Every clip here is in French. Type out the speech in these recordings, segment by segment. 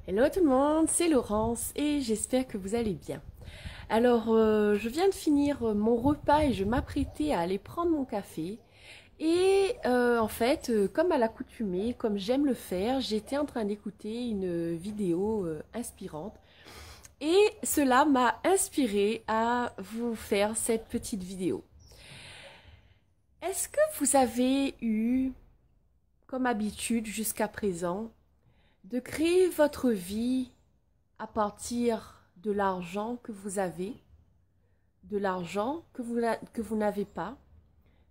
Hello tout le monde, c'est Laurence et j'espère que vous allez bien. Alors, je viens de finir mon repas et je m'apprêtais à aller prendre mon café. Et en fait, comme à l'accoutumée, comme j'aime le faire, j'étais en train d'écouter une vidéo inspirante. Et cela m'a inspiré à vous faire cette petite vidéo. Est-ce que vous avez eu, comme habitude jusqu'à présent, de créer votre vie à partir de l'argent que vous avez, de l'argent que vous n'avez pas,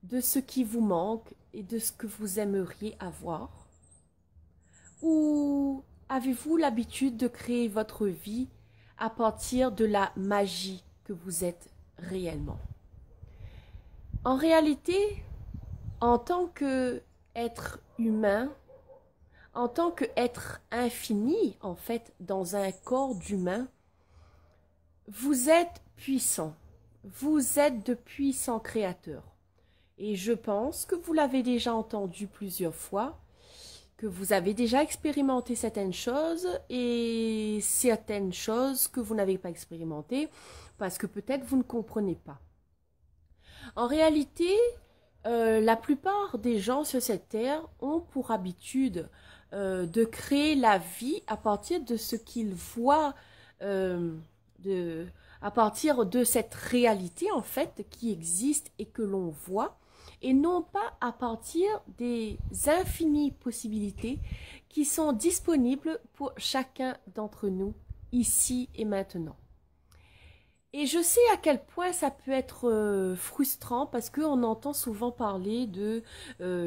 de ce qui vous manque et de ce que vous aimeriez avoir? Ou avez-vous l'habitude de créer votre vie à partir de la magie que vous êtes réellement? En réalité, en tant qu'être humain, en tant qu'être infini, en fait, dans un corps d'humain, vous êtes puissant. Vous êtes de puissants créateurs. Et je pense que vous l'avez déjà entendu plusieurs fois, que vous avez déjà expérimenté certaines choses et certaines choses que vous n'avez pas expérimentées parce que peut-être vous ne comprenez pas. En réalité, la plupart des gens sur cette terre ont pour habitude de créer la vie à partir de ce qu'ils voient, à partir de cette réalité en fait qui existe et que l'on voit, et non pas à partir des infinies possibilités qui sont disponibles pour chacun d'entre nous ici et maintenant. Et je sais à quel point ça peut être frustrant parce qu'on entend souvent parler de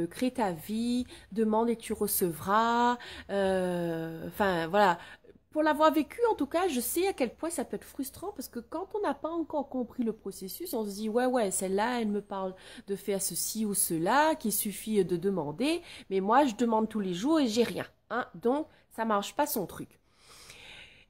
créer ta vie, demande et tu recevras. Enfin voilà, pour l'avoir vécu en tout cas, je sais à quel point ça peut être frustrant parce que quand on n'a pas encore compris le processus, on se dit ouais, celle-là elle me parle de faire ceci ou cela, qu'il suffit de demander, mais moi je demande tous les jours et j'ai rien, hein, donc ça marche pas son truc.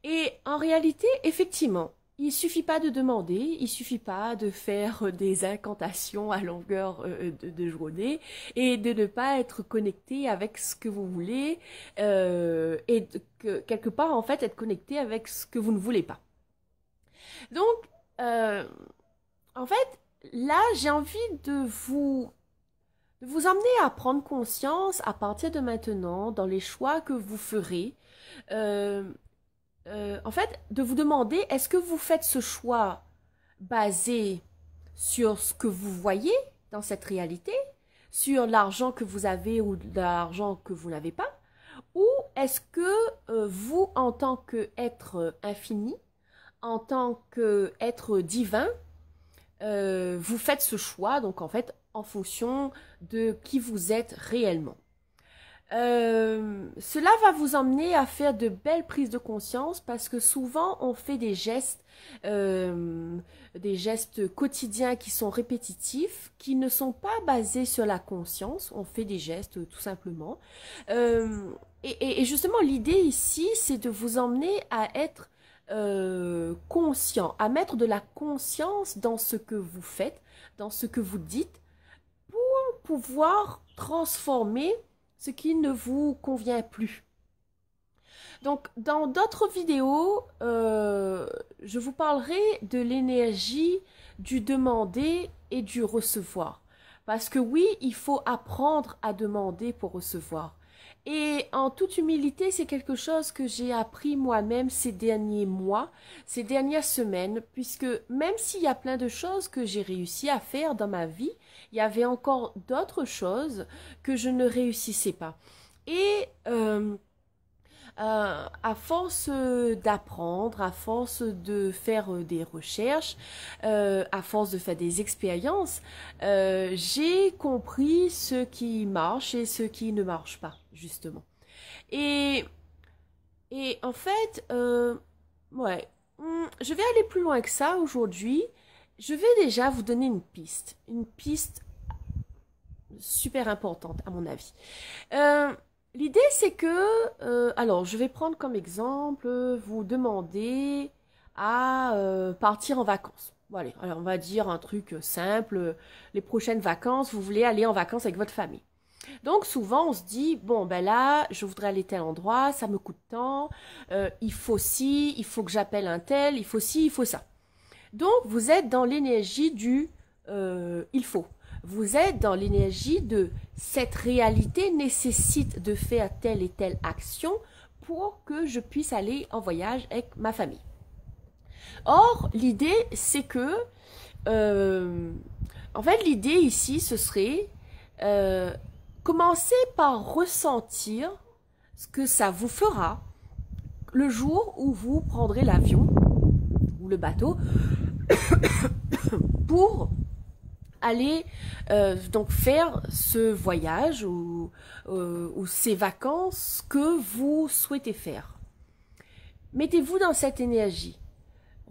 Et en réalité, effectivement, il suffit pas de demander, il suffit pas de faire des incantations à longueur de journée et de ne pas être connecté avec ce que vous voulez quelque part en fait être connecté avec ce que vous ne voulez pas. Donc, euh, en fait, là, j'ai envie de vous emmener à prendre conscience à partir de maintenant dans les choix que vous ferez. Euh, en fait, de vous demander, est-ce que vous faites ce choix basé sur ce que vous voyez dans cette réalité, sur l'argent que vous avez ou l'argent que vous n'avez pas, ou est-ce que vous, en tant qu'être infini, en tant qu'être divin, vous faites ce choix, donc en fait, en fonction de qui vous êtes réellement. Cela va vous emmener à faire de belles prises de conscience parce que souvent on fait des gestes quotidiens qui sont répétitifs, qui ne sont pas basés sur la conscience. On fait des gestes tout simplement. Et justement l'idée ici c'est de vous emmener à être conscient, à mettre de la conscience dans ce que vous faites, dans ce que vous dites, pour pouvoir transformer ce qui ne vous convient plus. Donc, dans d'autres vidéos, je vous parlerai de l'énergie du demander et du recevoir. Parce que oui, il faut apprendre à demander pour recevoir. Et en toute humilité, c'est quelque chose que j'ai appris moi-même ces derniers mois, ces dernières semaines, puisque même s'il y a plein de choses que j'ai réussi à faire dans ma vie, il y avait encore d'autres choses que je ne réussissais pas. Et à force d'apprendre, à force de faire des recherches, à force de faire des expériences, j'ai compris ce qui marche et ce qui ne marche pas, justement. Et, et en fait, ouais, je vais aller plus loin que ça aujourd'hui. Je vais déjà vous donner une piste super importante à mon avis. L'idée, c'est que, alors, je vais prendre comme exemple, vous demander à partir en vacances. Bon, allez, on va dire un truc simple. Les prochaines vacances, vous voulez aller en vacances avec votre famille. Donc souvent on se dit, bon ben là, je voudrais aller tel endroit, ça me coûte tant, il faut ci, il faut que j'appelle un tel, il faut ci, il faut ça. Donc vous êtes dans l'énergie du il faut. Vous êtes dans l'énergie de cette réalité nécessite de faire telle et telle action pour que je puisse aller en voyage avec ma famille. Or, l'idée, c'est que, en fait, l'idée ici, ce serait commencer par ressentir ce que ça vous fera le jour où vous prendrez l'avion ou le bateau pour aller donc faire ce voyage ou ces vacances que vous souhaitez faire. Mettez-vous dans cette énergie.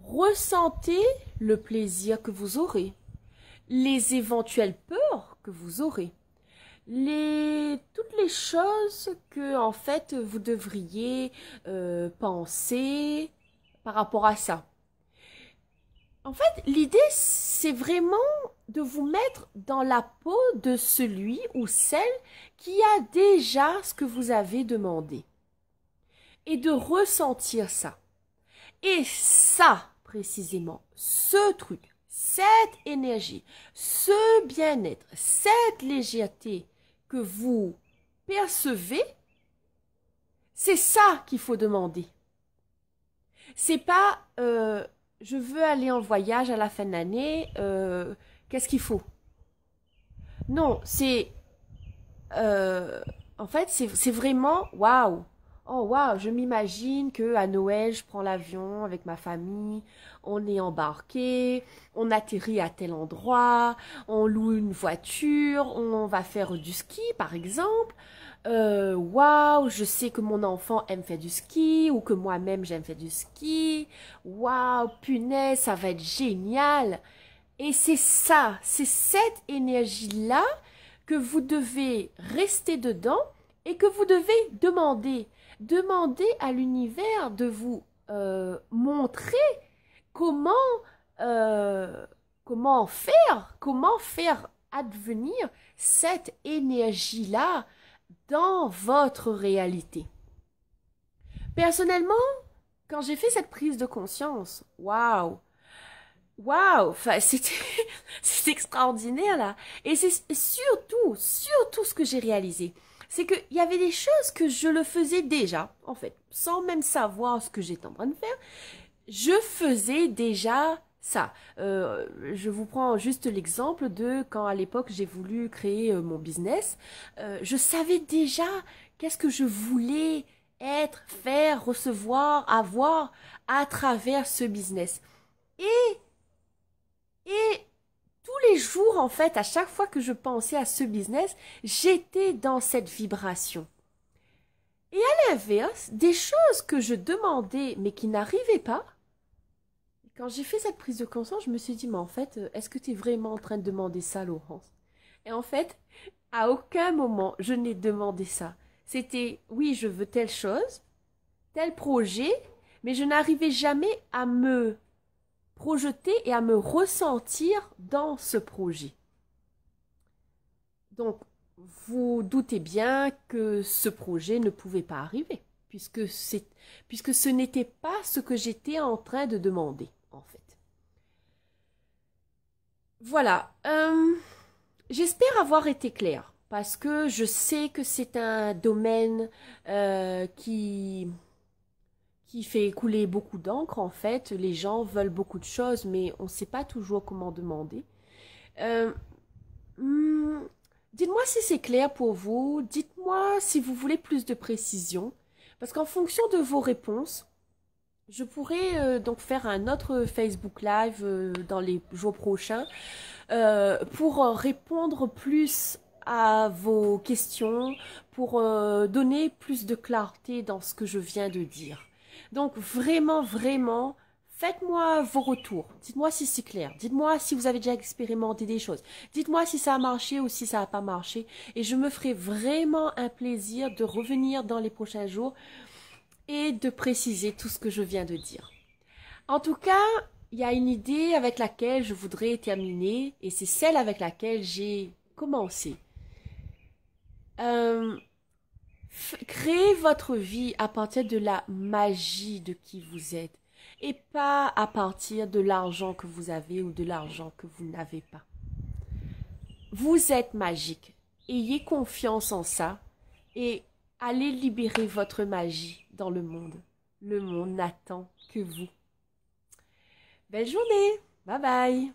Ressentez le plaisir que vous aurez, les éventuelles peurs que vous aurez, toutes les choses que en fait vous devriez penser par rapport à ça. En fait, l'idée, c'est vraiment de vous mettre dans la peau de celui ou celle qui a déjà ce que vous avez demandé. Et de ressentir ça. Et ça, précisément, ce truc, cette énergie, ce bien-être, cette légèreté que vous percevez, c'est ça qu'il faut demander. C'est pas je veux aller en voyage à la fin de l'année, qu'est-ce qu'il faut? Non, c'est en fait c'est vraiment waouh. Oh waouh, je m'imagine que à Noël, je prends l'avion avec ma famille, on est embarqué, on atterrit à tel endroit, on loue une voiture, on va faire du ski par exemple. Waouh, je sais que mon enfant aime faire du ski ou que moi-même j'aime faire du ski. Waouh, punaise, ça va être génial. Et c'est ça, c'est cette énergie-là que vous devez rester dedans et que vous devez demander. Demander à l'univers de vous montrer comment faire advenir cette énergie-là dans votre réalité. Personnellement, quand j'ai fait cette prise de conscience, waouh, enfin, c'est extraordinaire là. Et c'est surtout ce que j'ai réalisé, c'est qu'il y avait des choses que je le faisais déjà, en fait, sans même savoir ce que j'étais en train de faire. Je faisais déjà ça. Je vous prends juste l'exemple de quand à l'époque j'ai voulu créer mon business. Je savais déjà qu'est-ce que je voulais être, faire, recevoir, avoir à travers ce business. Et tous les jours, en fait, à chaque fois que je pensais à ce business, j'étais dans cette vibration. Et à l'inverse, des choses que je demandais mais qui n'arrivaient pas, quand j'ai fait cette prise de conscience, je me suis dit, mais en fait, est-ce que tu es vraiment en train de demander ça, Laurence? Et en fait, à aucun moment, je n'ai demandé ça. C'était, oui, je veux telle chose, tel projet, mais je n'arrivais jamais à me projeter et à me ressentir dans ce projet. Donc, vous doutez bien que ce projet ne pouvait pas arriver, puisque ce n'était pas ce que j'étais en train de demander, en fait. Voilà. J'espère avoir été claire, parce que je sais que c'est un domaine qui fait couler beaucoup d'encre, en fait. Les gens veulent beaucoup de choses, mais on ne sait pas toujours comment demander. Dites-moi si c'est clair pour vous. Dites-moi si vous voulez plus de précision. Parce qu'en fonction de vos réponses, je pourrais donc faire un autre Facebook Live dans les jours prochains pour répondre plus à vos questions, pour donner plus de clarté dans ce que je viens de dire. Donc vraiment, vraiment, faites-moi vos retours. Dites-moi si c'est clair. Dites-moi si vous avez déjà expérimenté des choses. Dites-moi si ça a marché ou si ça n'a pas marché. Et je me ferai vraiment un plaisir de revenir dans les prochains jours et de préciser tout ce que je viens de dire. En tout cas, il y a une idée avec laquelle je voudrais terminer et c'est celle avec laquelle j'ai commencé. Euh, Créez votre vie à partir de la magie de qui vous êtes et pas à partir de l'argent que vous avez ou de l'argent que vous n'avez pas. Vous êtes magique. Ayez confiance en ça et allez libérer votre magie dans le monde. Le monde n'attend que vous. Belle journée. Bye bye.